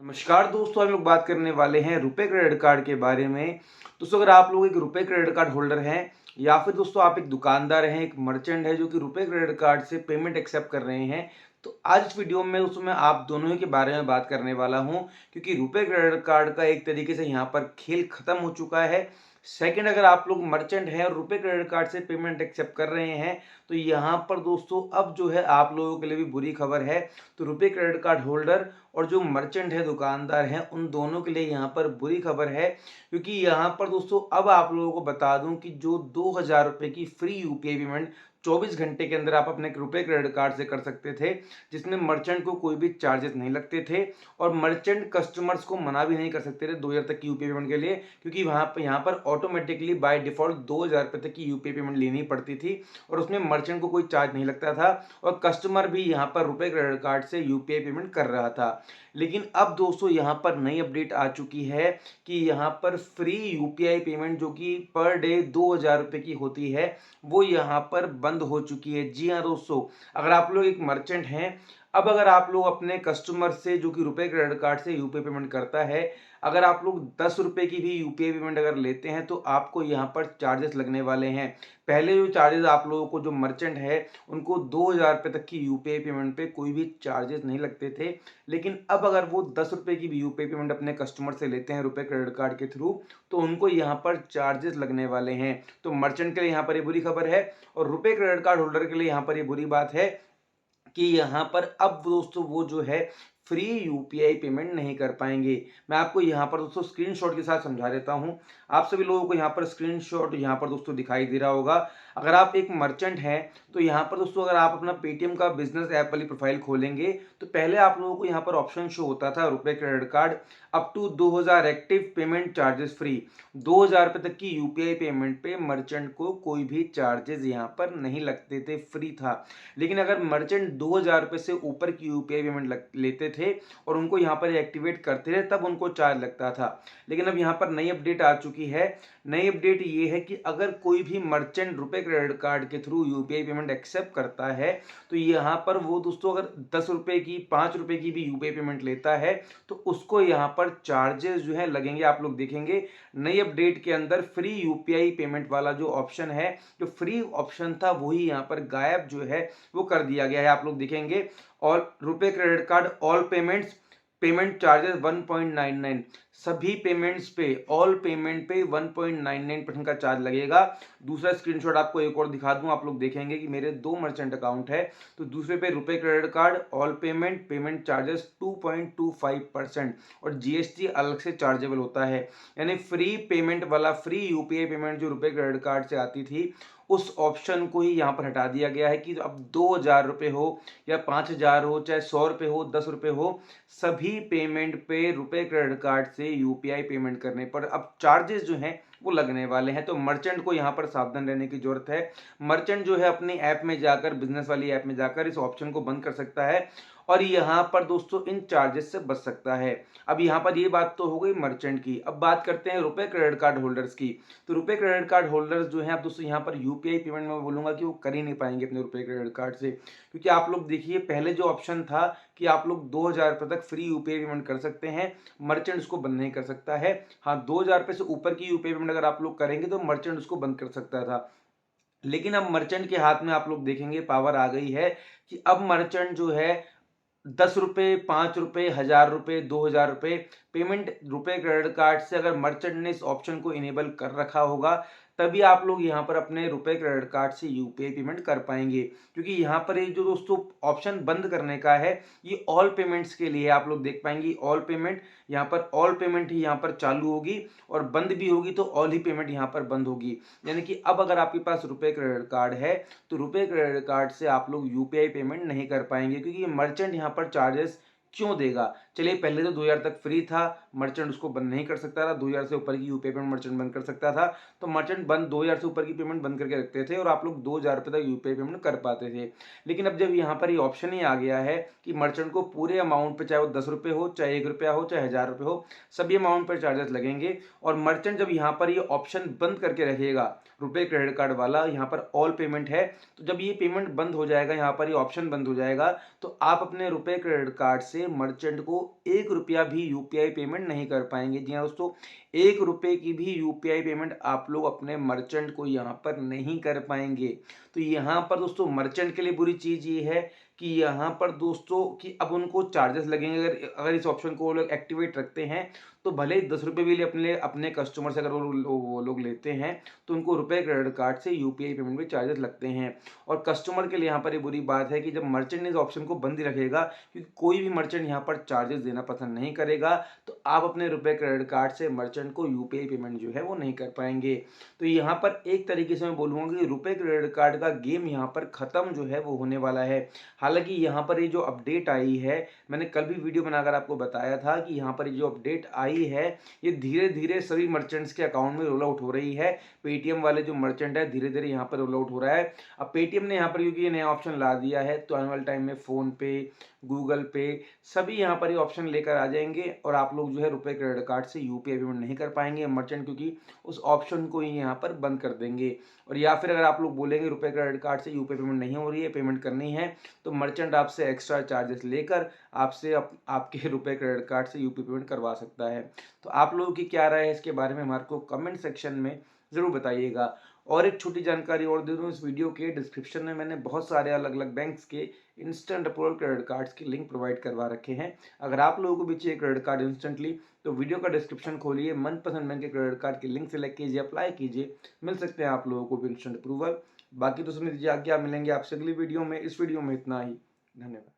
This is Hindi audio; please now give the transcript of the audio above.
नमस्कार दोस्तों, हम लोग बात करने वाले हैं रुपे क्रेडिट कार्ड के बारे में। दोस्तों, अगर आप लोग एक रुपे क्रेडिट कार्ड होल्डर हैं या फिर दोस्तों आप एक दुकानदार हैं, एक मर्चेंट है जो कि रुपे क्रेडिट कार्ड से पेमेंट एक्सेप्ट कर रहे हैं, तो आज इस वीडियो में उसमें आप दोनों ही के बारे में बात करने वाला हूं, क्योंकि रुपे क्रेडिट कार्ड का एक तरीके से यहाँ पर खेल खत्म हो चुका है। सेकंड, अगर आप लोग मर्चेंट हैं और रुपे क्रेडिट कार्ड से पेमेंट एक्सेप्ट कर रहे हैं, तो यहाँ पर दोस्तों अब जो है आप लोगों के लिए भी बुरी खबर है। तो रुपे क्रेडिट कार्ड होल्डर और जो मर्चेंट है, दुकानदार हैं, उन दोनों के लिए यहाँ पर बुरी खबर है, क्योंकि यहाँ पर दोस्तों अब आप लोगों को बता दूं कि जो 2000 रुपये की फ्री यूपीआई पेमेंट 24 घंटे के अंदर आप अपने रुपए क्रेडिट कार्ड से कर सकते थे, जिसमें मर्चेंट को कोई भी चार्जेस नहीं लगते थे और मर्चेंट कस्टमर्स को मना भी नहीं कर सकते थे 2000 तक की यूपीआई पेमेंट के लिए, क्योंकि वहाँ पर यहाँ पर ऑटोमेटिकली बाय डिफॉल्ट 2000 रुपये तक की यूपीआई पेमेंट लेनी पड़ती थी और उसमें मर्चेंट को कोई चार्ज नहीं लगता था और कस्टमर भी यहाँ पर रुपए क्रेडिट कार्ड से यूपीआई पेमेंट कर रहा था। लेकिन अब दोस्तों यहाँ पर नई अपडेट आ चुकी है कि यहाँ पर फ्री यूपीआई पेमेंट जो कि पर डे 2000 रुपये की होती है, वो यहाँ पर बंद हो चुकी है। जी हाँ दोस्तों, अगर आप लोग एक मर्चेंट हैं, अब अगर आप लोग अपने कस्टमर से जो कि रुपए क्रेडिट कार्ड से यूपीआई पेमेंट करता है, अगर आप लोग 10 रुपये की भी यूपीआई पेमेंट अगर लेते हैं तो आपको यहाँ पर चार्जेस लगने वाले हैं। पहले जो चार्जेस आप लोगों को, जो मर्चेंट है, उनको 2000 रुपये तक की यूपीआई पेमेंट पे कोई भी चार्जेस नहीं लगते थे, लेकिन अब अगर वो 10 रुपये की भी यूपीआई पेमेंट अपने कस्टमर से लेते हैं रुपए क्रेडिट कार्ड के थ्रू, तो उनको यहाँ पर चार्जेस लगने वाले हैं। तो मर्चेंट के लिए यहाँ पर ये बुरी खबर है और रुपए क्रेडिट कार्ड होल्डर के लिए यहाँ पर ये बुरी बात है कि यहाँ पर अब दोस्तों वो जो है फ्री यूपीआई पेमेंट नहीं कर पाएंगे। मैं आपको यहाँ पर दोस्तों स्क्रीनशॉट के साथ समझा देता हूँ। आप सभी लोगों को यहाँ पर स्क्रीनशॉट यहाँ पर दोस्तों दिखाई दे रहा होगा। अगर आप एक मर्चेंट हैं तो यहाँ पर दोस्तों अगर आप अपना पेटीएम का बिजनेस ऐप वाली प्रोफाइल खोलेंगे तो पहले आप लोगों को यहाँ पर ऑप्शन शो होता था रुपए credit card up to 2000 active payment charges free. 2000 रुपये तक की यूपीआई पेमेंट पे मर्चेंट को कोई भी चार्जेस यहाँ पर नहीं लगते थे, फ्री था। लेकिन अगर मर्चेंट 2000 रुपये से ऊपर की यूपीआई पेमेंट लेते थे और उनको यहाँ पर एक्टिवेट करते थे, तब उनको चार्ज लगता था। लेकिन अब यहाँ पर नई अपडेट आ चुकी है। नई अपडेट ये है कि अगर कोई भी मर्चेंट रुपए क्रेडिट कार्ड के थ्रू यूपीआई पेमेंट एक्सेप्ट करता है, तो यहाँ पर वो दोस्तों अगर 10 रुपये की, 5 रुपये की भी यूपीआई पेमेंट लेता है, तो उसको यहाँ पर चार्जेस जो है लगेंगे। आप लोग देखेंगे नई अपडेट के अंदर फ्री यूपीआई पेमेंट वाला जो ऑप्शन है, जो फ्री ऑप्शन था, वही यहाँ पर गायब जो है वो कर दिया गया है। आप लोग देखेंगे ऑल रुपए credit card all payments payment charges 1.99, सभी पेमेंट्स पे, ऑल पेमेंट पे 1.99% का चार्ज लगेगा। दूसरा स्क्रीनशॉट आपको एक और दिखा दूं, आप लोग देखेंगे कि मेरे 2 मर्चेंट अकाउंट है, तो दूसरे पे रुपए credit card all payment payment charges 2.25% और जीएसटी अलग से चार्जेबल होता है। यानी फ्री पेमेंट वाला, फ्री यूपीआई पेमेंट जो रुपए क्रेडिट कार्ड से आती थी, उस ऑप्शन को ही यहाँ पर हटा दिया गया है कि अब 2000 रुपये हो या 5000 हो, चाहे 100 रुपये हो, 10 रुपये हो, सभी पेमेंट पे रुपए क्रेडिट कार्ड से यूपीआई पेमेंट करने पर अब चार्जेस जो हैं वो लगने वाले हैं। तो मर्चेंट को यहाँ पर सावधान रहने की जरूरत है। मर्चेंट जो है अपनी ऐप में जाकर, बिजनेस वाली ऐप में जाकर इस ऑप्शन को बंद कर सकता है और यहाँ पर दोस्तों इन चार्जेस से बच सकता है। अब यहाँ पर ये बात तो हो गई मर्चेंट की। अब बात करते हैं रुपए क्रेडिट कार्ड होल्डर्स की। तो रुपए क्रेडिट कार्ड होल्डर्स जो हैं, अब दोस्तों यहाँ पर यूपीआई पेमेंट में बोलूंगा कि वो कर ही नहीं पाएंगे अपने रुपए क्रेडिट कार्ड से, क्योंकि आप लोग देखिए पहले जो ऑप्शन था कि आप लोग 2000 रुपये तक फ्री यूपीआई पेमेंट कर सकते हैं, मर्चेंट उसको बंद नहीं कर सकता है। हाँ, 2000 रुपये से ऊपर की यूपीआई पेमेंट अगर आप लोग करेंगे तो मर्चेंट उसको बंद कर सकता था। लेकिन अब मर्चेंट के हाथ में आप लोग देखेंगे पावर आ गई है कि अब मर्चेंट जो है 10 रुपये, 5 रुपये, 1000 रुपये, 2000 रुपये पेमेंट रुपए क्रेडिट कार्ड से अगर मर्चेंट ने इस ऑप्शन को इनेबल कर रखा होगा, तभी आप लोग यहाँ पर अपने रुपए क्रेडिट कार्ड से यूपीआई पेमेंट कर पाएंगे। क्योंकि यहाँ पर ये जो दोस्तों ऑप्शन बंद करने का है, ये ऑल पेमेंट्स के लिए आप लोग देख पाएंगे ऑल पेमेंट, यहाँ पर ऑल पेमेंट ही यहाँ पर चालू होगी और बंद भी होगी तो ऑल ही पेमेंट यहाँ पर बंद होगी। यानी कि अब अगर आपके पास रुपए क्रेडिट कार्ड है तो रुपए क्रेडिट कार्ड से आप लोग यूपीआई पेमेंट नहीं कर पाएंगे, क्योंकि मर्चेंट यहाँ पर चार्जेस क्यों देगा। चलिए पहले तो 2000 तक फ्री था, मर्चेंट उसको बंद नहीं कर सकता था, 2000 से ऊपर की यूपीआई पेमेंट मर्चेंट बंद कर सकता था, तो मर्चेंट बंद 2000 से ऊपर की पेमेंट बंद करके रखते थे और आप लोग 2000 रुपये तक यूपीआई पेमेंट कर पाते थे। लेकिन अब जब यहाँ पर ये ऑप्शन ही आ गया है कि मर्चेंट को पूरे अमाउंट पे, चाहे वो 10 रुपये हो, चाहे 1 रुपया हो, चाहे 1000 रुपये हो, सभी अमाउंट पर चार्जेस लगेंगे और मर्चेंट जब यहाँ पर ये ऑप्शन बंद करके रखेगा रुपए क्रेडिट कार्ड वाला, यहाँ पर ऑल पेमेंट है, तो जब ये पेमेंट बंद हो जाएगा, यहाँ पर ये ऑप्शन बंद हो जाएगा, तो आप अपने रुपए क्रेडिट कार्ड से मर्चेंट को एक रुपया भी यूपीआई पेमेंट नहीं कर पाएंगे। जी हाँ दोस्तों, एक रुपये की भी यूपीआई पेमेंट आप लोग अपने मर्चेंट को यहाँ पर नहीं कर पाएंगे। तो यहाँ पर दोस्तों मर्चेंट के लिए बुरी चीज़ ये है कि यहाँ पर दोस्तों कि अब उनको चार्जेस लगेंगे। अगर अगर इस ऑप्शन को वो लोग एक्टिवेट रखते हैं तो भले ही 10 रुपये भी अपने अपने कस्टमर से अगर वो लोग लेते हैं तो उनको रुपए क्रेडिट कार्ड से यूपीआई पेमेंट में चार्जेस लगते हैं। और कस्टमर के लिए यहाँ पर ये बुरी बात है कि जब मर्चेंट इस ऑप्शन को बंद ही रखेगा, क्योंकि कोई भी मर्चेंट यहाँ पर चार्जेस देना पसंद नहीं करेगा, तो आप अपने रुपए क्रेडिट कार्ड से मर्चेंट को यूपीआई पेमेंट जो है वो नहीं कर पाएंगे। तो यहाँ पर एक तरीके से मैं बोलूँगा कि रुपए क्रेडिट कार्ड का गेम यहाँ पर ख़त्म जो है वो होने वाला है। हालांकि यहाँ पर ये जो अपडेट आई है, मैंने कल भी वीडियो बनाकर आपको बताया था कि यहाँ पर ये जो अपडेट आई है ये धीरे धीरे सभी मर्चेंट्स के अकाउंट में रोल आउट हो रही है। पेटीएम वाले जो मर्चेंट है धीरे धीरे यहाँ पर रोल आउट हो रहा है। अब पेटीएम ने यहाँ पर क्योंकि ये नया ऑप्शन ला दिया है तो आने वाले टाइम में फ़ोन पे, गूगल पे सभी यहाँ पर ये ऑप्शन लेकर आ जाएंगे और आप लोग जो है रुपए क्रेडिट कार्ड से यूपीआई पेमेंट नहीं कर पाएंगे मर्चेंट, क्योंकि उस ऑप्शन को ही यहाँ पर बंद कर देंगे। और या फिर अगर आप लोग बोलेंगे रुपए क्रेडिट कार्ड से यूपीआई पेमेंट नहीं हो रही है, पेमेंट करनी है, तो मर्चेंट आपसे एक्स्ट्रा चार्जेस लेकर आपसे आपके रुपए क्रेडिट कार्ड से यूपीआई पेमेंट करवा सकता है। तो आप लोगों की क्या राय है इसके बारे में हमारे को कमेंट सेक्शन में ज़रूर बताइएगा। और एक छोटी जानकारी और दे दूं, इस वीडियो के डिस्क्रिप्शन में मैंने बहुत सारे अलग अलग बैंक्स के इंस्टेंट अप्रूवल क्रेडिट कार्ड्स के लिंक प्रोवाइड करवा रखे हैं। अगर आप लोगों को भी चाहिए क्रेडिट कार्ड इंस्टेंटली तो वीडियो का डिस्क्रिप्शन खोलिए, मनपसंद बैंक के क्रेडिट कार्ड के लिंक सेलेक्ट कीजिए, अप्लाई कीजिए, मिल सकते हैं आप लोगों को भी इंस्टेंट अप्रूवल। बाकी तो समझ लीजिए आज्ञा, मिलेंगे आपसे अगली वीडियो में। इस वीडियो में इतना ही, धन्यवाद।